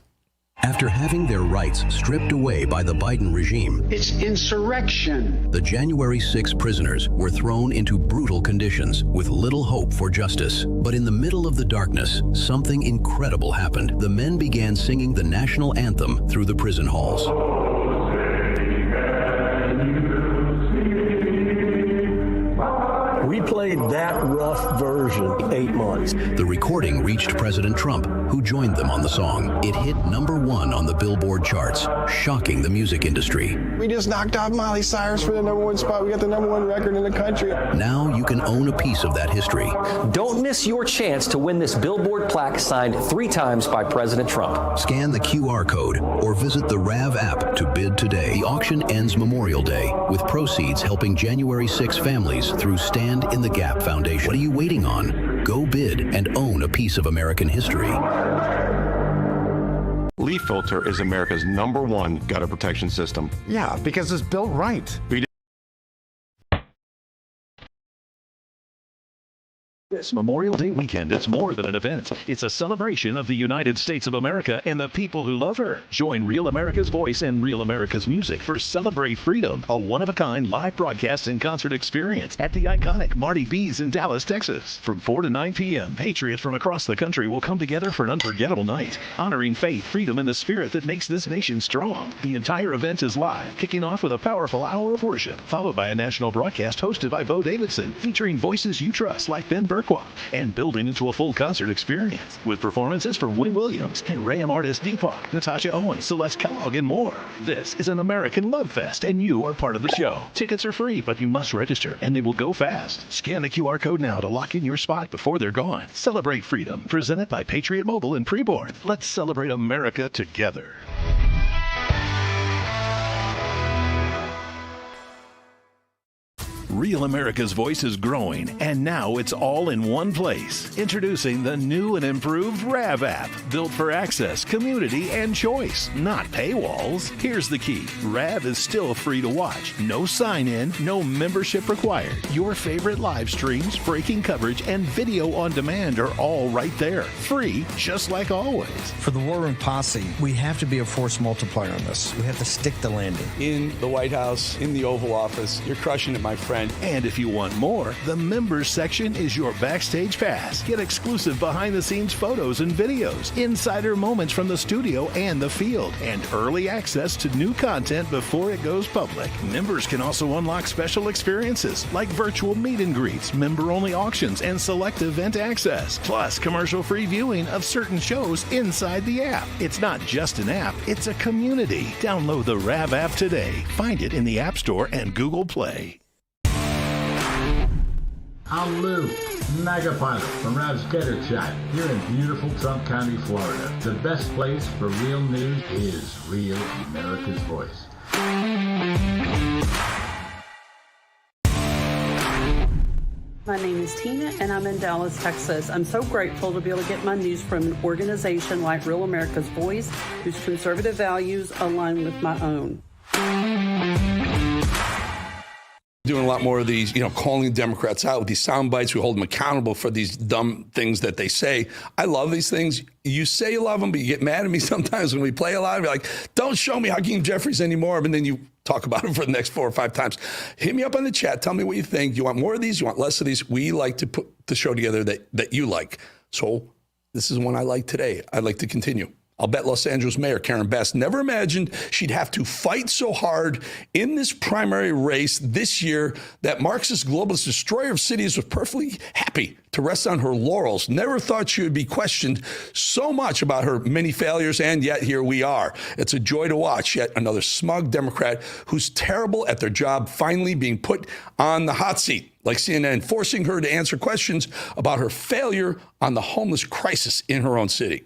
After having their rights stripped away by the Biden regime, it's insurrection. The January 6 prisoners were thrown into brutal conditions with little hope for justice. But in the middle of the darkness, something incredible happened. The men began singing the national anthem through the prison halls. We played that rough version 8 months. The recording reached President Trump, who joined them on the song. It hit #1 on the Billboard charts, shocking the music industry. We just knocked off Miley Cyrus for the #1 spot. We got the #1 record in the country. Now you can own a piece of that history. Don't miss your chance to win this Billboard plaque signed 3 times by President Trump. Scan the QR code or visit the RAV app to bid today. The auction ends Memorial Day, with proceeds helping January 6 families through Stand in the Gap Foundation. What are you waiting on? Go bid and own a piece of American history. Leaf filter is America's #1 gutter protection system. Yeah, because it's built right. This Memorial Day weekend, it's more than an event. It's a celebration of the United States of America and the people who love her. Join Real America's Voice and Real America's Music for Celebrate Freedom, a one-of-a-kind live broadcast and concert experience at the iconic Marty B's in Dallas, Texas. From 4 to 9 p.m., patriots from across the country will come together for an unforgettable night, honoring faith, freedom, and the spirit that makes this nation strong. The entire event is live, kicking off with a powerful hour of worship, followed by a national broadcast hosted by Bo Davidson, featuring voices you trust like Ben Burkwa, and building into a full concert experience with performances from Wynn Williams and Ram artist Deepak, Natasha Owens, Celeste Kellogg, and more. This is an American love fest, and you are part of the show. Tickets are free, but you must register, and they will go fast. Scan the QR code now to lock in your spot before they're gone. Celebrate Freedom, presented by Patriot Mobile and Preborn. Let's celebrate America together. Real America's Voice is growing, and now it's all in one place. Introducing the new and improved RAV app, built for access, community, and choice, not paywalls. Here's the key. RAV is still free to watch. No sign-in, no membership required. Your favorite live streams, breaking coverage, and video on demand are all right there. Free, just like always. For the War Room Posse, we have to be a force multiplier on this. We have to stick the landing. In the White House, in the Oval Office, you're crushing it, my friend. And if you want more, the members section is your backstage pass. Get exclusive behind-the-scenes photos and videos, insider moments from the studio and the field, and early access to new content before it goes public. Members can also unlock special experiences like virtual meet and greets, member-only auctions, and select event access, plus commercial-free viewing of certain shows inside the app. It's not just an app, it's a community. Download the RAV app today. Find it in the App Store and Google Play. I'm Lou, MAGA pilot from Rav's Getter Chat, here in beautiful Trump County, Florida. The best place for real news is Real America's Voice. My name is Tina, and I'm in Dallas, Texas. I'm so grateful to be able to get my news from an organization like Real America's Voice, whose conservative values align with my own. Doing a lot more of these, calling Democrats out with these sound bites. We hold them accountable for these dumb things that they say. I love these things. You say you love them, but you get mad at me sometimes when we play a lot. You're like, don't show me Hakeem Jeffries anymore. And then you talk about him for the next 4 or 5 times. Hit me up on the chat. Tell me what you think. You want more of these? You want less of these? We like to put the show together that you like. So this is one I like today. I'd like to continue. I'll bet Los Angeles Mayor Karen Bass never imagined she'd have to fight so hard in this primary race this year that Marxist globalist destroyer of cities was perfectly happy to rest on her laurels. Never thought she would be questioned so much about her many failures, and yet here we are. It's a joy to watch yet another smug Democrat who's terrible at their job finally being put on the hot seat, like CNN, forcing her to answer questions about her failure on the homeless crisis in her own city.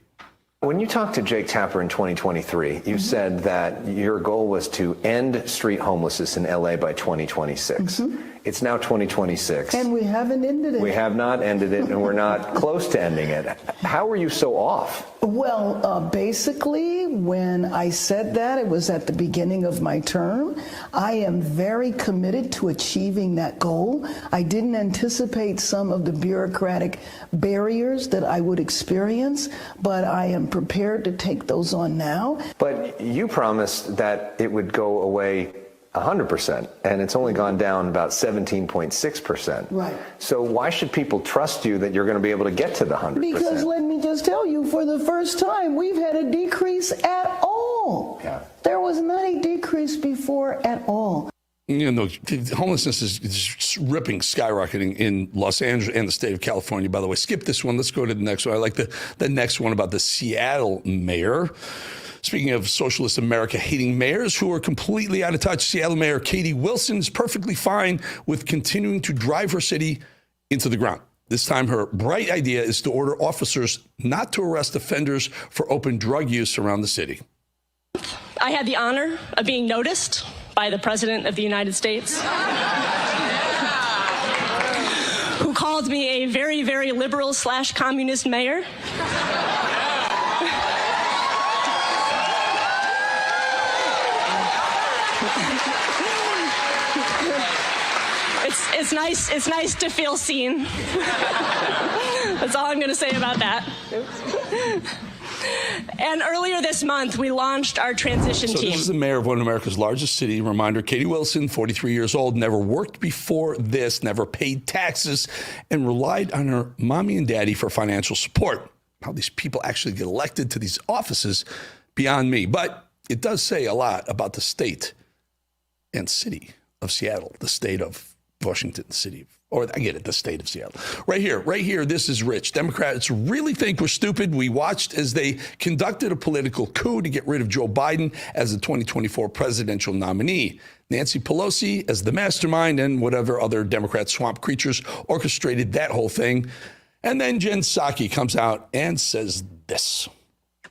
When you talked to Jake Tapper in 2023, you said that your goal was to end street homelessness in LA by 2026. It's now 2026. And we haven't ended it. We have not ended it, and we're not close to ending it. How are you so off? Well, basically, when I said that, it was at the beginning of my term. I am very committed to achieving that goal. I didn't anticipate some of the bureaucratic barriers that I would experience, but I am prepared to take those on now. But you promised that it would go away 100%, and it's only gone down about 17.6%. Right. So why should people trust you that you're going to be able to get to the 100%? Because let me just tell you, for the first time, we've had a decrease at all. Yeah. There was not a decrease before at all. You know, homelessness is ripping, skyrocketing in Los Angeles and the state of California, by the way. Skip this one. Let's go to the next one. I like the next one about the Seattle mayor. Speaking of socialist America hating mayors who are completely out of touch, Seattle Mayor Katie Wilson is perfectly fine with continuing to drive her city into the ground. This time, her bright idea is to order officers not to arrest offenders for open drug use around the city. I had the honor of being noticed by the President of the United States, who called me a very, very liberal / communist mayor. It's nice to feel seen. That's all I'm going to say about that. And earlier this month, we launched our transition team. This is the mayor of one of America's largest cities. Reminder, Katie Wilson, 43 years old, never worked before this, never paid taxes, and relied on her mommy and daddy for financial support. How these people actually get elected to these offices, beyond me. But it does say a lot about the state and city of Seattle, the state of Washington City, or I get it, the state of Seattle. Right here, this is rich. Democrats really think we're stupid. We watched as they conducted a political coup to get rid of Joe Biden as the 2024 presidential nominee. Nancy Pelosi as the mastermind, and whatever other Democrat swamp creatures orchestrated that whole thing. And then Jen Psaki comes out and says this.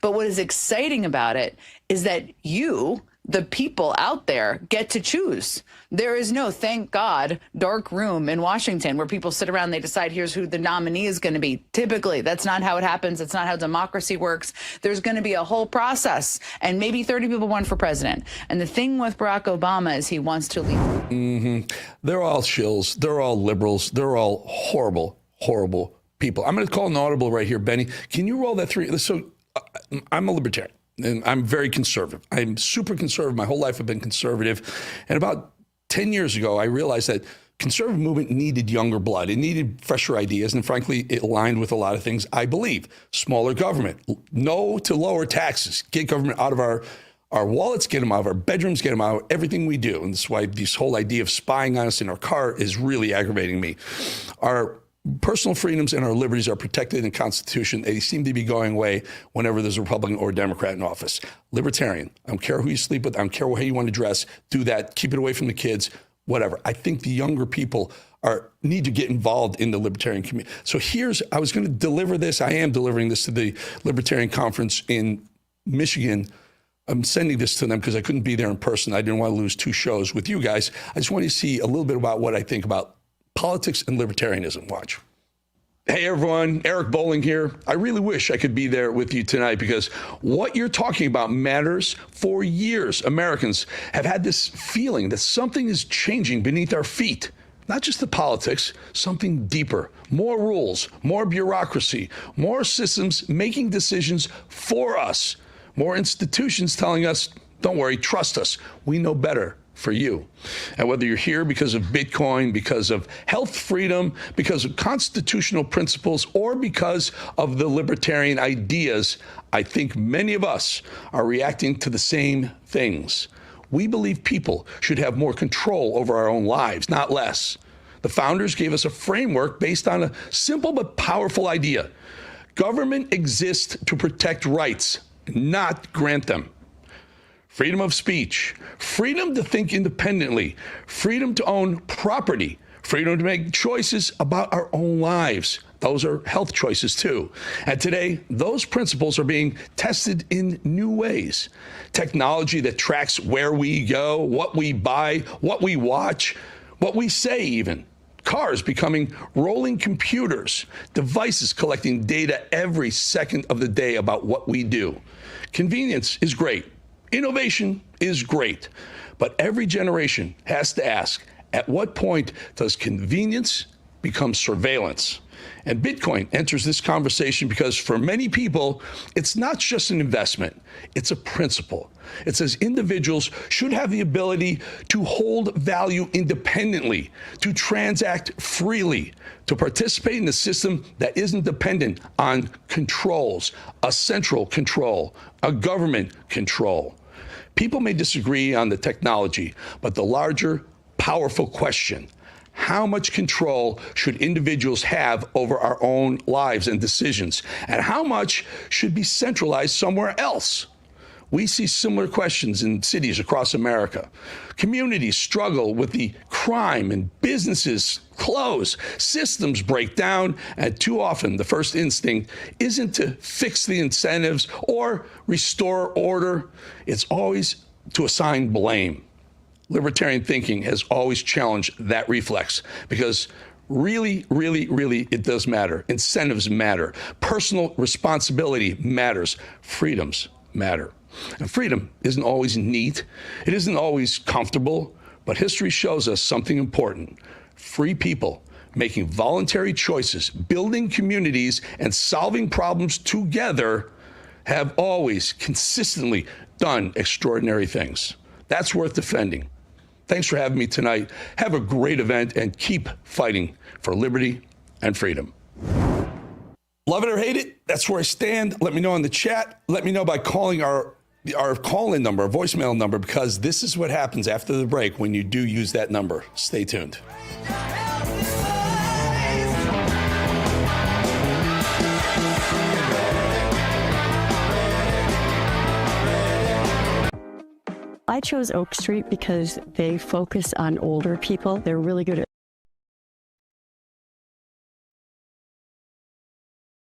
But what is exciting about it is that you, the people out there, get to choose. There is no, thank God, dark room in Washington where people sit around, they decide here's who the nominee is going to be. Typically, that's not how it happens. It's not how democracy works. There's going to be a whole process, and maybe 30 people won for president. And the thing with Barack Obama is he wants to leave. They're all shills. They're all liberals. They're all horrible, horrible people. I'm going to call an audible right here, Benny. Can you roll that through? So I'm a libertarian. And I'm very conservative. I'm super conservative. My whole life I've been conservative. And about 10 years ago, I realized that conservative movement needed younger blood. It needed fresher ideas. And frankly, it aligned with a lot of things I believe. Smaller government, no to lower taxes, get government out of our wallets, get them out of our bedrooms, get them out of everything we do. And that's why this whole idea of spying on us in our car is really aggravating me. Our personal freedoms and our liberties are protected in the Constitution. They seem to be going away whenever there's a Republican or a Democrat in office. Libertarian. I don't care who you sleep with. I don't care how you want to dress. Do that. Keep it away from the kids. Whatever. I think the younger people need to get involved in the libertarian community. So I was going to deliver this. I am delivering this to the Libertarian Conference in Michigan. I'm sending this to them because I couldn't be there in person. I didn't want to lose 2 shows with you guys. I just want you to see a little bit about what I think about politics and libertarianism. Watch. Hey everyone, ERIC Bolling here. I really wish I could be there with you tonight because what you're talking about matters. For years, Americans have had this feeling that something is changing beneath our feet. Not just the politics, something deeper. More rules, more bureaucracy, more systems making decisions for us. More institutions telling us, don't worry, trust us. We know better for you. And whether you're here because of Bitcoin, because of health freedom, because of constitutional principles, or because of the libertarian ideas, I think many of us are reacting to the same things. We believe people should have more control over our own lives, not less. The founders gave us a framework based on a simple but powerful idea. Government exists to protect rights, not grant them. Freedom of speech, freedom to think independently, freedom to own property, freedom to make choices about our own lives. Those are health choices too. And today, those principles are being tested in new ways. Technology that tracks where we go, what we buy, what we watch, what we say even. Cars becoming rolling computers, devices collecting data every second of the day about what we do. Convenience is great. Innovation is great. But every generation has to ask, at what point does convenience become surveillance? And Bitcoin enters this conversation because for many people, it's not just an investment, it's a principle. It says individuals should have the ability to hold value independently, to transact freely, to participate in a system that isn't dependent on controls, a central control, a government control. People may disagree on the technology, but the larger, powerful question, how much control should individuals have over our own lives and decisions? And how much should be centralized somewhere else? We see similar questions in cities across America. Communities struggle with the crime and businesses close, systems break down, and too often the first instinct isn't to fix the incentives or restore order. It's always to assign blame. Libertarian thinking has always challenged that reflex because really, it does matter. Incentives matter. Personal responsibility matters. Freedoms matter. And freedom isn't always neat. It isn't always comfortable, but history shows us something important. Free people making voluntary choices, building communities, and solving problems together have always consistently done extraordinary things. That's worth defending. Thanks for having me tonight. Have a great event and keep fighting for liberty and freedom. Love it or hate it, that's where I stand. Let me know in the chat. Let me know by calling our call-in number, our voicemail number, because this is what happens after the break when you do use that number. Stay tuned. I chose Oak Street because they focus on older people. They're really good at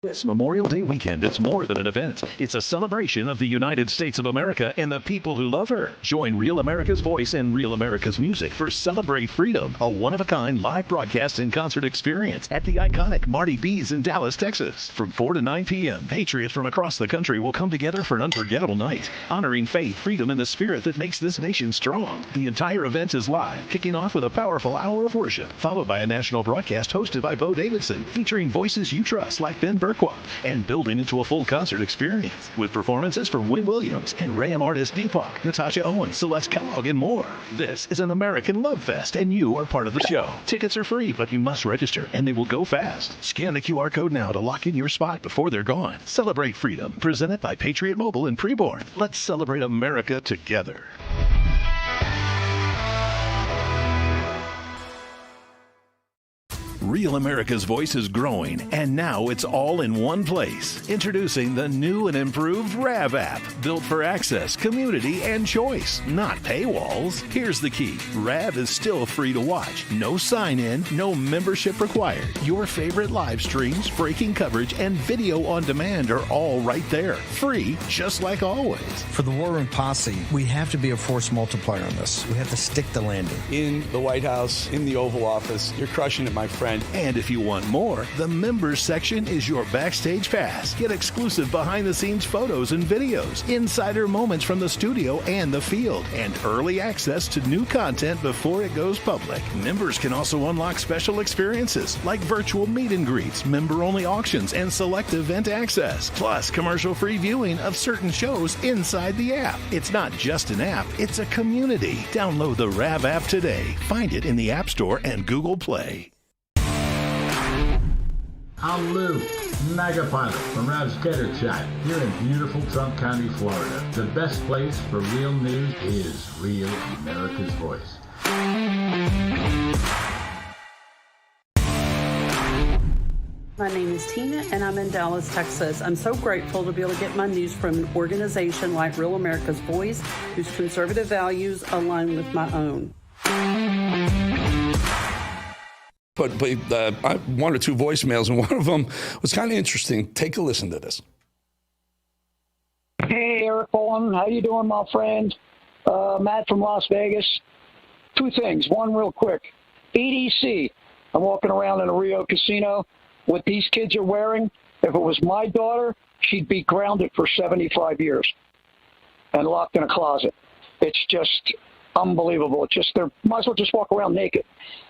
This Memorial Day weekend, it's more than an event. It's a celebration of the United States of America and the people who love her. Join Real America's Voice and Real America's Music for Celebrate Freedom, a one-of-a-kind live broadcast and concert experience at the iconic Marty B's in Dallas, Texas. From 4 to 9 p.m., patriots from across the country will come together for an unforgettable night, honoring faith, freedom, and the spirit that makes this nation strong. The entire event is live, kicking off with a powerful hour of worship, followed by a national broadcast hosted by Bo Davidson, featuring voices you trust like Ben Burquois, and building into a full concert experience with performances from Wynn Williams and Ram artist Deepak, Natasha Owen, Celeste Kellogg, and more. This is an American Love Fest, and you are part of the show. Tickets are free, but you must register, and they will go fast. Scan the QR code now to lock in your spot before they're gone. Celebrate Freedom, presented by Patriot Mobile and Preborn. Let's celebrate America together. Real America's Voice is growing, and now it's all in one place. Introducing the new and improved RAV app, built for access, community, and choice, not paywalls. Here's the key. RAV is still free to watch. No sign-in, no membership required. Your favorite live streams, breaking coverage, and video on demand are all right there. Free, just like always. For the War Room Posse, we have to be a force multiplier on this. We have to stick the landing. In the White House, in the Oval Office, you're crushing it, my friend. And if you want more, the members section is your backstage pass. Get exclusive behind-the-scenes photos and videos, insider moments from the studio and the field, and early access to new content before it goes public. Members can also unlock special experiences like virtual meet and greets, member-only auctions, and select event access, plus commercial-free viewing of certain shows inside the app. It's not just an app, it's a community. Download the RAV app today. Find it in the App Store and Google Play. I'm Lou, Mega Pilot from Rav's Getter Chat, here in beautiful Trump County, Florida. The best place for real news is Real America's Voice. My name is Tina, and I'm in Dallas, Texas. I'm so grateful to be able to get my news from an organization like Real America's Voice, whose conservative values align with my own. But one or two voicemails, and one of them was kind of interesting. Take a listen to this. Hey, Eric Bolling. How you doing, my friend? Matt from Las Vegas. Two things. One real quick. EDC. I'm walking around in a Rio casino. What these kids are wearing, if it was my daughter, she'd be grounded for 75 years and locked in a closet. It's just unbelievable. It's just, they might as well just walk around naked.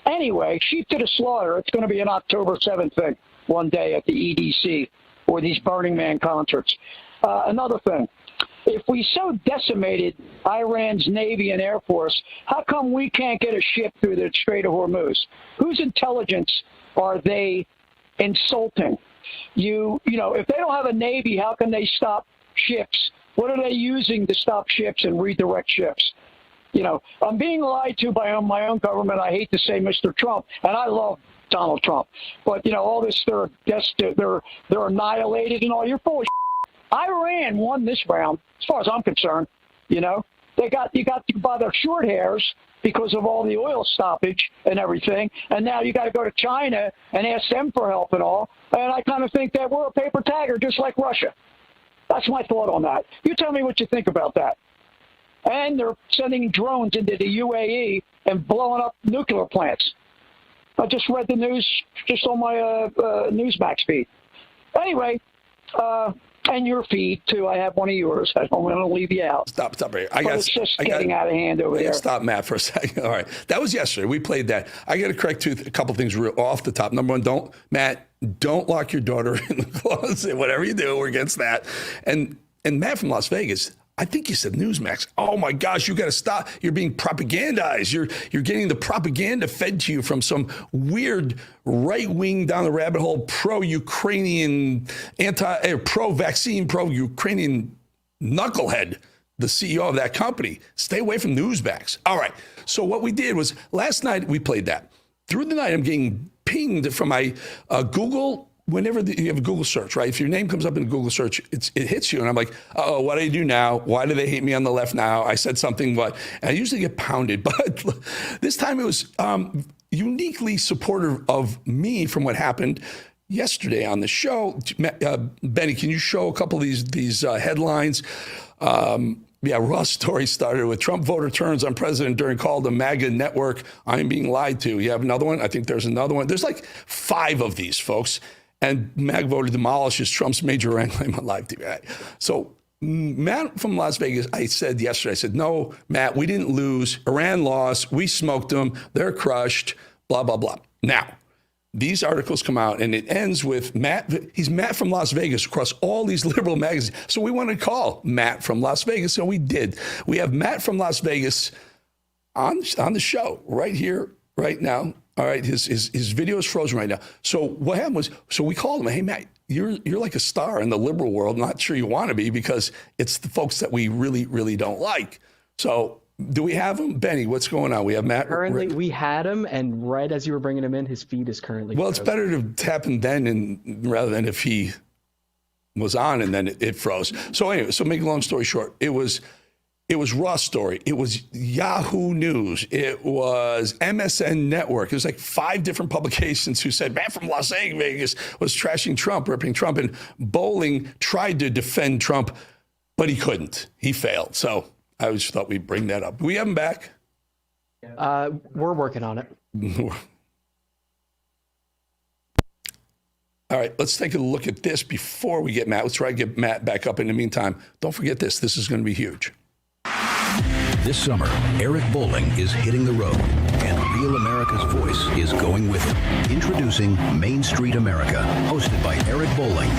Anyway, sheep to the slaughter. It's going to be an October 7th thing one day at the EDC or these Burning Man concerts. Another thing, if we so decimated Iran's Navy and Air Force, how come we can't get a ship through the Strait of Hormuz? Whose intelligence are they insulting? You know, if they don't have a Navy, how can they stop ships? What are they using to stop ships and redirect ships? You know, I'm being lied to by my own government. I hate to say Mr. Trump, and I love Donald Trump. But, you know, all this, they're annihilated and all. You're full of shit. Iran won this round, as far as I'm concerned. You know, you got to buy their short hairs because of all the oil stoppage and everything. And now you got to go to China and ask them for help and all. And I kind of think that we're a paper tagger just like Russia. That's my thought on that. You tell me what you think about that. And they're sending drones into the UAE and blowing up nuclear plants. I just read the news just on my Newsmax feed. Anyway, and your feed, too. I have one of yours. I don't want to leave you out. Stop right. It's just getting out of hand over there. Stop, Matt, for a second. All right. That was yesterday. We played that. I got to correct a couple things real off the top. Number one, don't lock your daughter in the closet. Whatever you do, we're against that. And Matt from Las Vegas, I think you said Newsmax. Oh my gosh, you got to stop. You're being propagandized. You're getting the propaganda fed to you from some weird right wing down the rabbit hole pro-Ukrainian, pro-vaccine, pro-Ukrainian knucklehead, the CEO of that company. Stay away from Newsmax. All right. So what we did was last night we played that. Through the night, I'm getting pinged from my Google. Whenever you have a Google search, right? If your name comes up in a Google search, it hits you. And I'm like, uh-oh, what do I do now? Why do they hate me on the left now? I said something, but I usually get pounded. But this time it was uniquely supportive of me from what happened yesterday on the show. Benny, can you show a couple of these headlines? Ross' story started with Trump voter turns on president during call to MAGA network. I'm being lied to. You have another one? I think there's another one. There's like 5 of these, folks. And MAGA voter demolishes Trump's major Iran claim on live TV. Right. So Matt from Las Vegas, I said yesterday, no, Matt, we didn't lose. Iran lost. We smoked them. They're crushed, blah, blah, blah. Now, these articles come out, and it ends with Matt. He's Matt from Las Vegas across all these liberal magazines. So we wanted to call Matt from Las Vegas, so we did. We have Matt from Las Vegas on the show right here, right now. All right, his video is frozen right now. So what happened was, we called him. Hey, Matt, you're like a star in the liberal world. I'm not sure you want to be because it's the folks that we really, really don't like. So do we have him? Benny, what's going on? We have Matt. Currently, we had him, and right as you were bringing him in, his feed is currently Well, frozen. It's better to happen then rather than if he was on and then it froze. So anyway, make a long story short, it was Ross' story. It was Yahoo News. It was MSN Network. It was like 5 different publications who said Matt from Las Vegas was trashing Trump, ripping Trump, and Bolling tried to defend Trump, but he couldn't. He failed. So I just thought we'd bring that up. Do we have him back? We're working on it. All right, let's take a look at this before we get Matt. Let's try to get Matt back up. In the meantime, don't forget this. This is going to be huge. This summer, Eric Bolling is hitting the road, and Real America's voice is going with him. Introducing Main Street America, hosted by Eric Bolling.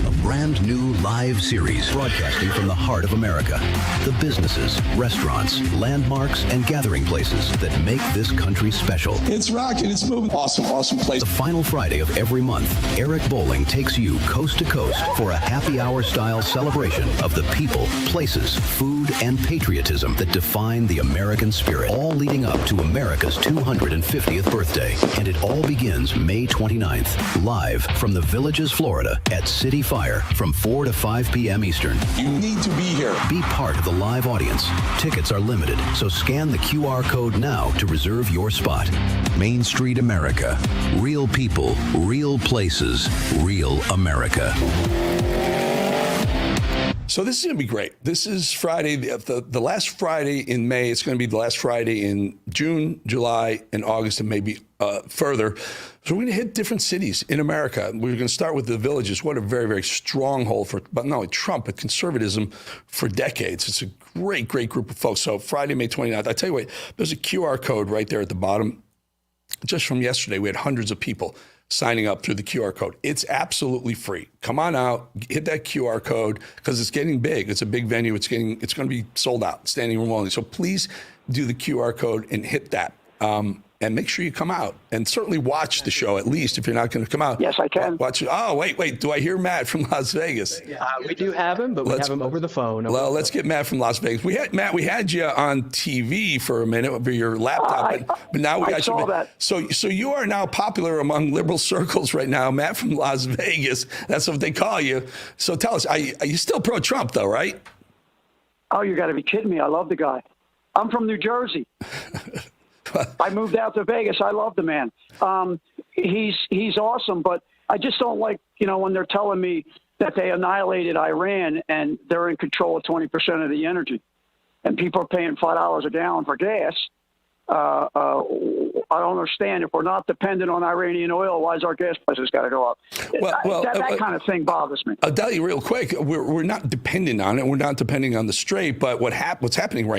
A brand new live series broadcasting from the heart of America. The businesses, restaurants, landmarks, and gathering places that make this country special. It's rocking, it's moving. Awesome place. The final Friday of every month, Eric Bolling takes you coast to coast for a happy hour style celebration of the people, places, food, and patriotism that define the American spirit, all leading up to America's 250th birthday. And it all begins May 29th, live from the Villages, Florida at City Fire. there from 4 to 5 p.m. Eastern. You need to be here. Be part of the live audience. Tickets are limited, so scan the QR code now to reserve your spot. Main Street America. Real people, real places, real America. So this is going to be great. This is Friday, the last Friday in May. It's going to be the last Friday in June, July, and August, and maybe further. So we're going to hit different cities in America. We're going to start with the Villages. What a very, very stronghold for not only Trump, but conservatism for decades. It's a great, great group of folks. So Friday, May 29th. I tell you what, there's a QR code right there at the bottom. Just from yesterday, we had hundreds of people signing up through the QR code. It's absolutely free. Come on out, hit that QR code, because it's getting big. It's a big venue. It's going to be sold out, standing room only. So please do the QR code and hit that. And make sure you come out and certainly watch the show, at least if you're not going to come out. Yes, I can. Watch. Oh, wait. Do I hear Matt from Las Vegas? We do have him, but we have him over the phone. Let's get Matt from Las Vegas. We had you on TV for a minute over your laptop, but now we got you. That. So you are now popular among liberal circles right now, Matt from Las Vegas. That's what they call you. So tell us, are you still pro-Trump though, right? Oh, you got to be kidding me. I love the guy. I'm from New Jersey. I moved out to Vegas. I love the man. He's awesome, but I just don't like, when they're telling me that they annihilated Iran and they're in control of 20% of the energy and people are paying $5 a gallon for gas. I don't understand. If we're not dependent on Iranian oil, why's our gas prices got to go up? That kind of thing bothers me. I'll tell you real quick. We're not dependent on it. We're not depending on the Strait. But what's happening right